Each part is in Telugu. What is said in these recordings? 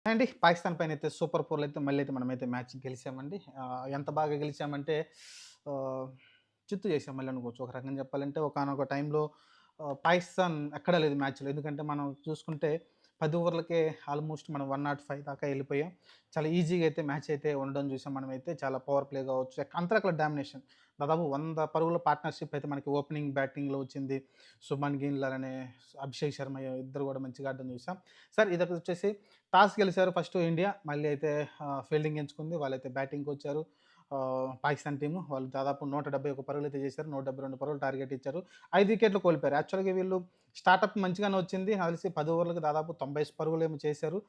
అండి పాకిస్తాన్ పైనైతే సూపర్ 4లో అయితే మళ్ళీ అయితే మనమైతే మ్యాచ్ గెలిసామండి. ఎంత బాగా గెలిచామంటే ఆహ్, చిత్తు చేసాం మళ్ళీ అనుకోవచ్చు. ఒక రకంగా చెప్పాలంటే ఒకానొక టైంలో పాకిస్తాన్ ఎక్కడా లేదు మ్యాచ్‌లో. ఎందుకంటే మనం చూసుకుంటే 10 ఓవర్లకే ఆల్మోస్ట్ మనం 105 దాకా ఎళ్ళిపోయాం. చాలా ఈజీగా అయితే మ్యాచ్ అయితే ఉండడం చూసాం మనమైతే. చాలా పవర్ ప్లే కావచ్చు, అంతరకుల డామినేషన్. దాదాపు 100 పరుగుల పార్ట్నర్‌షిప్ అయితే మనకి ఓపెనింగ్ బ్యాటింగ్‌లో వచ్చింది. శుభ్‌మన్ గిల్ అలానే అభిషేక్ శర్మ ఇద్దరు కూడా మంచిగా ఆడడం చూసాం. సార్ ఇదొకటొచ్చేసి టాస్ గెలిచారు ఫస్ట్ ఇండియా. మళ్ళీ అయితే ఫీల్డింగ్ ఎంచుకుంది. వాళ్ళైతే బ్యాటింగ్‌కొచ్చారు. పాకిస్తాన్ టీము. వాళ్ళు దాదాపు 171 పరుగులైతే చేశారు. 172 పరుగులు టార్గెట్ ఇచ్చారు. 5 వికెట్లు కోల్పోయారు. యాక్చువల్‌గా వీళ్ళు స్టార్టప్ మంచిగానే వచ్చింది. నాకు తెలిసి 10 ఓవర్‌లకి దాదాపు 90 పరుగులేమో చేశారు.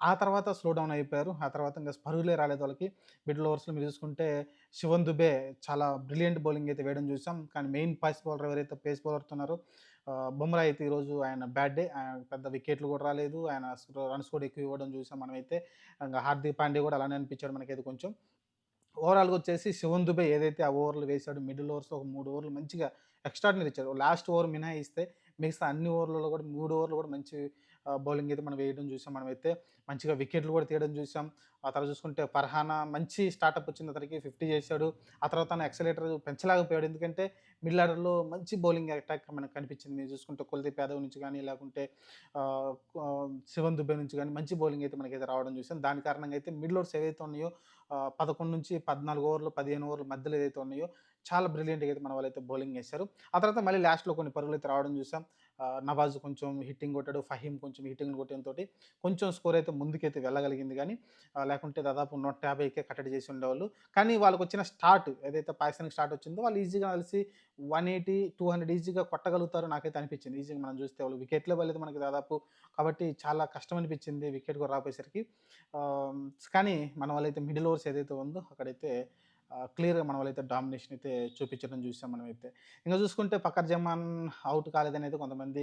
ఆ తర్వాత స్లో డౌన్ అయిపోయారు. ఆ తర్వాత ఇంక పరుగులే రాలేదు వాళ్ళకి. మిడిల్ ఓవర్స్‌లో మీరు చూసుకుంటే శివన్ దుబే చాలా బ్రిలియంట్ బౌలింగ్ అయితే వేయడం చూసాం. కానీ మెయిన్ పేస్ బౌలర్ ఎవరైతే పేస్ బౌలర్‌తో ఉన్నారో బుమ్రా అయితే ఈరోజు ఆయన బ్యాడ్ డే. పెద్ద వికెట్లు కూడా రాలేదు. ఆయన రన్స్ కూడా ఎక్కువ ఇవ్వడం చూసాం మనమైతే. ఇంగ హార్దిక్ పాండ్యా కూడా అలానే అనిపించాడు మనకైతే కొంచెం. ఓవరాల్‌గా వచ్చేసి శివన్ దుబే ఏదైతే ఆ ఓవర్‌లు వేసాడో మిడిల్ ఓవర్స్‌లో ఒక 3 ఓవర్లు మంచిగా ఎక్స్ట్రార్డినరీ ఇచ్చాడు. లాస్ట్ ఓవర్ మినహాయిస్తే మిగతా అన్ని ఓవర్లలో కూడా 3 ఓవర్లు కూడా మంచి బౌలింగ్ అయితే మనం వేయడం చూసాం మనమైతే. మంచిగా వికెట్లు కూడా తీయడం చూసాం. ఆ తర్వాత చూసుకుంటే ఫర్హానా మంచి స్టార్టప్ వచ్చింది అతనికి 50 చేశాడు. ఆ తర్వాత తను యాక్సిలరేటర్ పెంచలేకపోయాడు. ఎందుకంటే మిడిల్ ఆర్డర్‌లో మంచి బౌలింగ్ అటాక్ మనకు కనిపించింది. మీరు చూసుకుంటే కుల్దీప్ యాదవ్ నుంచి గాని లేకుంటే ఆహ్, శివన్ దుబే నుంచి గాని మంచి బౌలింగ్ అయితే మనకైతే రావడం చూసాం. దాని కారణంగా అయితే మిడిల్ ఓవర్స్ ఏవైతే ఉన్నాయో 11-14 ఓవర్లు, 15 ఓవర్ల మధ్యలో ఏదైతే ఉన్నాయో చాలా బ్రిలియంట్‌గా అయితే మన వాళ్ళైతే బౌలింగ్ ఏశారు. ఆ తర్వాత మళ్ళీ లాస్ట్‌లో కొన్ని పరుగులైతే రావడం చూసాం. నవాజ్ కొంచెం హిట్టింగ్ కొట్టాడు. ఫహీమ్ కొంచెం హిట్టింగ్ కొట్టడంతోటి కొంచెం స్కోర్ అయితే ముందుకైతే వెళ్ళగలిగింది గానీ, లేకుంటే దాదాపు 150కే కట్టడి చేసి ఉండేవాళ్ళు. కానీ వాళ్ళకొచ్చిన స్టార్ట్ ఏదైతే పాకిస్తాన్‌కి స్టార్ట్ వచ్చిందో వాళ్ళు ఈజీగా నాకు తెలిసి 180, 200 ఈజీగా కొట్టగలుగుతారు నాకైతే అనిపించింది. ఈజీగా మనం చూస్తే వాళ్ళు వికెట్లే పడలేదు మనకి దాదాపు. కాబట్టి చాలా కష్టం అనిపించింది వికెట్ కూడా రాపోయేసరికి. ఆహ్, కానీ మన వాళ్ళైతే మిడిల్ ఓవర్స్ ఏదైతే ఉందో అక్కడైతే క్లియర్‌గా మన వాళ్ళైతే డామినేషన్ అయితే చూపించడం చూసాం మనమైతే. ఇంక చూసుకుంటే ఫఖర్ జమాన్ ఔట్ కాలేదని అయితే కొంతమంది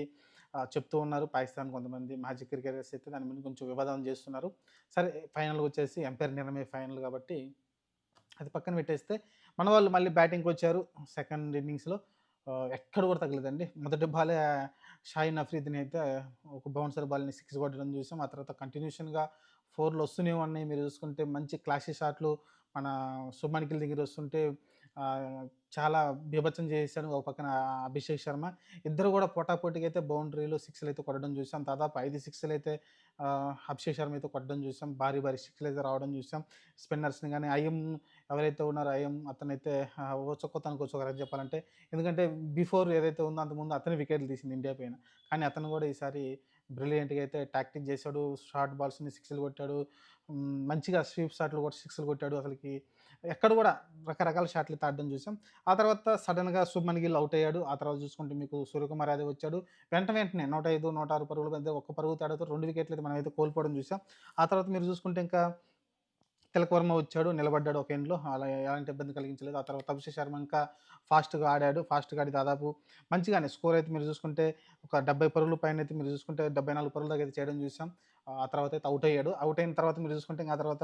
చెప్తూ ఉన్నారు. పాకిస్తాన్ కొంతమంది మాజీ క్రికెటర్స్ అయితే దాని మీద కొంచెం వివాదం చేస్తున్నారు. సరే ఫైనల్‌గొచ్చేసి ఎంపైర్ నిర్ణయమే ఫైనల్ కాబట్టి అది పక్కన పెట్టేస్తే, మన వాళ్ళు మళ్ళీ బ్యాటింగ్‌కొచ్చారు. సెకండ్ ఇన్నింగ్స్‌లో ఎక్కడ కూడా తగలేదండి. మొదటి బాలే షాహీన్ అఫ్రిదిని అయితే ఒక బౌన్సర్ బాల్‌ని సిక్స్ కొట్టడం చూసాం. ఆ తర్వాత కంటిన్యూషన్‌గా 4లు వస్తూనే ఉన్నాయి. మీరు చూసుకుంటే మంచి క్లాసీ షాట్లు మన శుభ్‌మన్ గిల్ దగ్గర వస్తుంటే ఆహ్, చాలా బీభత్సం చేసేసాడు. ఒక పక్కన అభిషేక్ శర్మ. ఇద్దరు కూడా పోటాపోటీగా అయితే బౌండరీలు, సిక్స్‌లయితే కొట్టడం చూసాం. దాదాపు 5 సిక్స్‌లయితే అభిషేక్ శర్మ అయితే కొట్టడం చూసాం. భారీ భారీ సిక్స్‌లయితే రావడం చూసాం. స్పిన్నర్స్‌ని గాని ఎవరైతే ఉన్నారో అతనైతే ఊచకోత ఒక రకంగా చెప్పాలంటే. ఎందుకంటే బిఫోర్ ఏదైతే ఉందో అంతకుముందు అతనే వికెట్లు తీసింది ఇండియా పైన. కానీ అతను కూడా ఈసారి బ్రిలియంట్‌గా అయితే టాక్టిక్ చేశాడు. షార్ట్ బాల్స్‌ని సిక్స్‌లు కొట్టాడు. మంచిగా స్వీప్ షాట్లు కూడా సిక్స్‌లు కొట్టాడు. అసలకి ఎక్కడ కూడా రకరకాల షాట్లు అయితే ఆడడం చూసాం. ఆ తర్వాత సడెన్‌గా శుభ్‌మన్ గిల్ ఔట్ అయ్యాడు. ఆ తర్వాత చూసుకుంటే మీకు సూర్యకుమార్ యాదవ్ వచ్చాడు. వెంటనే 105, 106 పరుగుల మధ్య ఒక్క పరుగు తేడాతో 2 వికెట్లు అయితే మనమైతే కోల్పోవడం చూసాం. ఆ తర్వాత మీరు చూసుకుంటే ఇంకా తిలక్ వర్మ వచ్చాడు, నిలబడ్డాడు ఒక ఎండ్‌లో. అలా ఎలాంటి ఇబ్బంది కలిగించలేదు. ఆ తర్వాత అభిషేక్ శర్మ ఇంకా ఫాస్ట్‌గా ఆడాడు. ఫాస్ట్‌గా ఆడి దాదాపు మంచిగానే స్కోర్ అయితే మీరు చూసుకుంటే ఒక 70 పరుగుల పైనైతే మీరు చూసుకుంటే 74 పరుగుల దాకా అయితే చేయడం చూసాం. ఆ తర్వాత అయితే ఔట్ అయ్యాడు. ఔట్ అయిన తర్వాత మీరు చూసుకుంటే ఇంక ఆ తర్వాత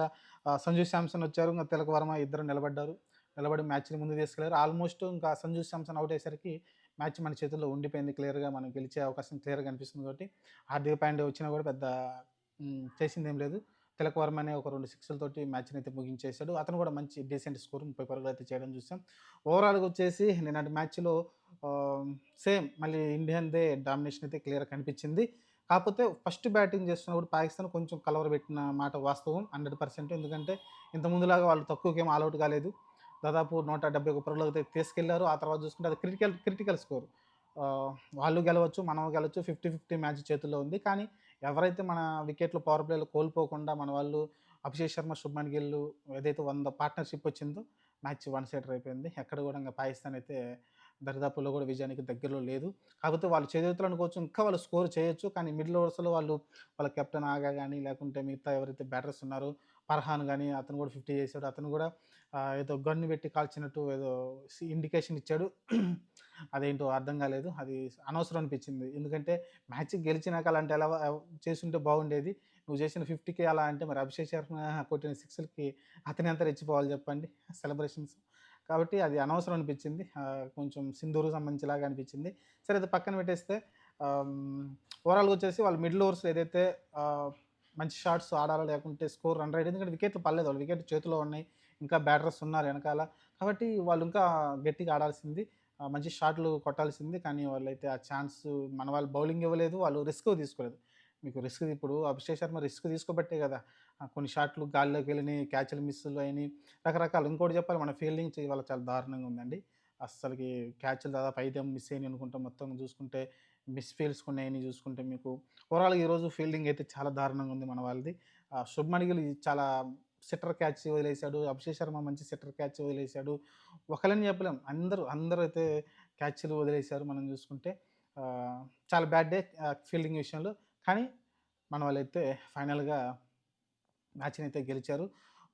సంజు శాంసన్ వచ్చారు. ఇంక తిలక్ వర్మ ఇద్దరు నిలబడ్డారు. నిలబడి మ్యాచ్‌ని ముందుకు తీసుకెళ్లారు. ఆల్మోస్ట్ ఇంకా సంజు శాంసన్ ఔట్ అయ్యేసరికి మ్యాచ్ మన చేతుల్లో ఉండిపోయింది. క్లియర్‌గా మనం గెలిచే అవకాశం క్లియర్‌గా కనిపిస్తుంది కాబట్టి హార్దిక్ పాండ్యా వచ్చినా కూడా పెద్ద చేసిందేం లేదు. తిలక్ వర్మనే ఒక 2 సిక్స్‌లతోటి మ్యాచ్‌నైతే ముగించేసాడు. అతను కూడా మంచి డీసెంట్ స్కోర్ 30 పరుగులైతే చేయడం చూసాం. ఓవరాల్‌గా వచ్చేసి నిన్నటి మ్యాచ్‌లో ఆహ్, సేమ్ మళ్ళీ ఇండియన్‌దే డామినేషన్ అయితే క్లియర్‌గా కనిపించింది. కాకపోతే ఫస్ట్ బ్యాటింగ్ చేస్తున్నప్పుడు పాకిస్తాన్ కొంచెం కలవరబెట్టిన మాట వాస్తవం 100%. ఎందుకంటే ఇంతకుముందులాగా వాళ్ళు తక్కువకేం ఆల్ ఔట్ కాలేదు. దాదాపు 171 పరుగులకైతే తీసుకెళ్లారు. ఆ తర్వాత చూసుకుంటే అది క్రిటికల్ క్రిటికల్ స్కోర్. ఆహ్, వాళ్ళు గెలవచ్చు, మనం గెలవచ్చు 50, 50 మ్యాచ్ చేతుల్లో ఉంది. కానీ ఎవరైతే మన వికెట్లు పవర్ ప్లేలో కోల్పోకుండా మన వాళ్ళు అభిషేక్ శర్మ, శుభ్‌మన్ గిల్ ఏదైతే 100 పార్ట్నర్‌షిప్ వచ్చిందో మ్యాచ్ వన్ సైడర్ అయిపోయింది. ఎక్కడ కూడా ఇంగ పాకిస్తాన్ అయితే దరిదాపుల్లో కూడా విజయానికి దగ్గరలో లేదు. కాకపోతే వాళ్ళు చేజేతులు అనుకోవచ్చు. ఇంకా వాళ్ళు స్కోర్ చేయొచ్చు. కానీ మిడిల్ ఓవర్స్‌లో వాళ్ళ కెప్టెన్ ఆగా గాని, లేకుంటే మిగతా ఎవరైతే బ్యాటర్స్ ఉన్నారో ఫర్హాన్ గాని అతను కూడా 50 చేసాడు. అతను కూడా ఏదో గన్ పెట్టి కాల్చినట్టు ఏదో ఇండికేషన్ ఇచ్చాడు. అదేంటో అర్థం కాలేదు. అది అనవసరం అనిపించింది. ఎందుకంటే మ్యాచ్ గెలిచినాక అలాంటి చేసుంటే బాగుండేది. నువ్వు చేసిన 50కే అలా అంటే మరి అభిషేక్ శర్మ కొట్టిన సిక్స్‌లకి అతనెంత రెచ్చిపోవాలి చెప్పండి సెలబ్రేషన్స్. కాబట్టి అది అనవసరం అనిపించింది. కొంచెం సింధూర్‌కి సంబంధించేలాగా అనిపించింది. సరే అది పక్కన పెట్టేస్తే ఆహ్, ఓవరాల్‌గా వచ్చేసి వాళ్ళు మిడిల్ ఓవర్స్‌లో ఏదైతే ఆహ్, మంచి షాట్స్ ఆడాలా లేకుంటే స్కోర్ రన్ రేట్ ఎందుకంటే వికెట్లు పడలేదు. వాళ్ళు వికెట్లు చేతిలో ఉన్నాయి. ఇంకా బ్యాటర్స్ ఉన్నారు ఎనకాల. కాబట్టి వాళ్ళు ఇంకా గట్టిగా ఆడాల్సింది. మంచి షాట్లు కొట్టాల్సింది. కానీ వాళ్ళైతే ఆ ఛాన్స్ మన వాళ్ళు బౌలింగ్ ఇవ్వలేదు. వాళ్ళు రిస్క్ తీసుకోలేదు. మీకు రిస్క్ ఇప్పుడు అభిషేక్ శర్మ రిస్క్ తీసుకోబట్టే కదా! కొన్ని షాట్లు గాల్లోకి వెళ్ళినాయి, క్యాచ్‌లు మిస్సులు అయినాయి. రకరకాలు. ఇంకోటి చెప్పాలి మన ఫీల్డింగ్ ఇవాళ చాలా దారుణంగా ఉందండి. అస్సలకి క్యాచ్‌లు దాదాపు 5 మిస్ అయినాయి అనుకుంటా మొత్తం చూసుకుంటే. మిస్ ఫీల్డ్స్ కొన్ని అయినాయి చూసుకుంటే మీకు. ఓవరాల్‌గా ఈరోజు ఫీల్డింగ్ అయితే చాలా దారుణంగా ఉంది మన వాళ్ళది. శుభ్‌మన్ గిల్ చాలా సిట్టర్ క్యాచ్ వదిలేసాడు. అభిషేక్ శర్మ మంచి సిట్టర్ క్యాచ్ వదిలేసాడు. ఒకళ్ళని చెప్పలేం. అందరూ అయితే క్యాచ్‌లు వదిలేసారు మనం చూసుకుంటే. ఆహ్, చాలా బ్యాడ్ డే ఫీల్డింగ్ విషయంలో. కానీ మన వాళ్ళైతే ఫైనల్‌గా మ్యాచ్‌నైతే గెలిచారు.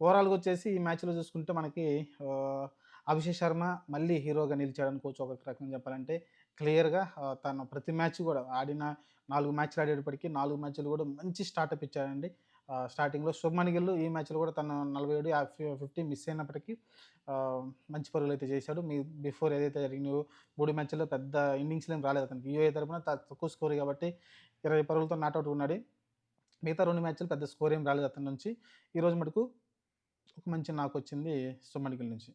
ఓవరాల్‌గా వచ్చేసి ఈ మ్యాచ్‌లో చూసుకుంటే మనకి ఆహ్, అభిషేక్ శర్మ మళ్ళీ హీరోగా నిలిచాడనుకోవచ్చు ఒక రకంగా చెప్పాలంటే. క్లియర్‌గా తను ప్రతి మ్యాచ్ గూడా ఆడిన 4 మ్యాచ్‌లు ఆడేటప్పటికి 4 మ్యాచ్‌లు గూడా మంచి స్టార్టప్ ఇచ్చాడండి. స్టార్టింగ్‌లో శుభ్‌మన్ గిల్ ఈ మ్యాచ్‌లో గూడా తను 47, 50 మిస్ అయినప్పటికీ ఆహ్, మంచి పరుగులైతే చేశాడు. బిఫోర్ ఏదైతే జరిగినాయో 3 మ్యాచ్‌ల్లో పెద్ద ఇన్నింగ్స్‌లేం రాలేదు అతనికి. యూఏఈ తరపున తక్కువ స్కోర్ కాబట్టి 20 పరుగులతో నాట్ ఔట్ ఉన్నాడు. మిగతా 2 మ్యాచ్‌లు పెద్ద స్కోర్ ఏం రాలేదు అతని నుంచి. ఈరోజు మటుకు ఒక మంచి నాకొచ్చింది సుమన్ గిల్ నుంచి.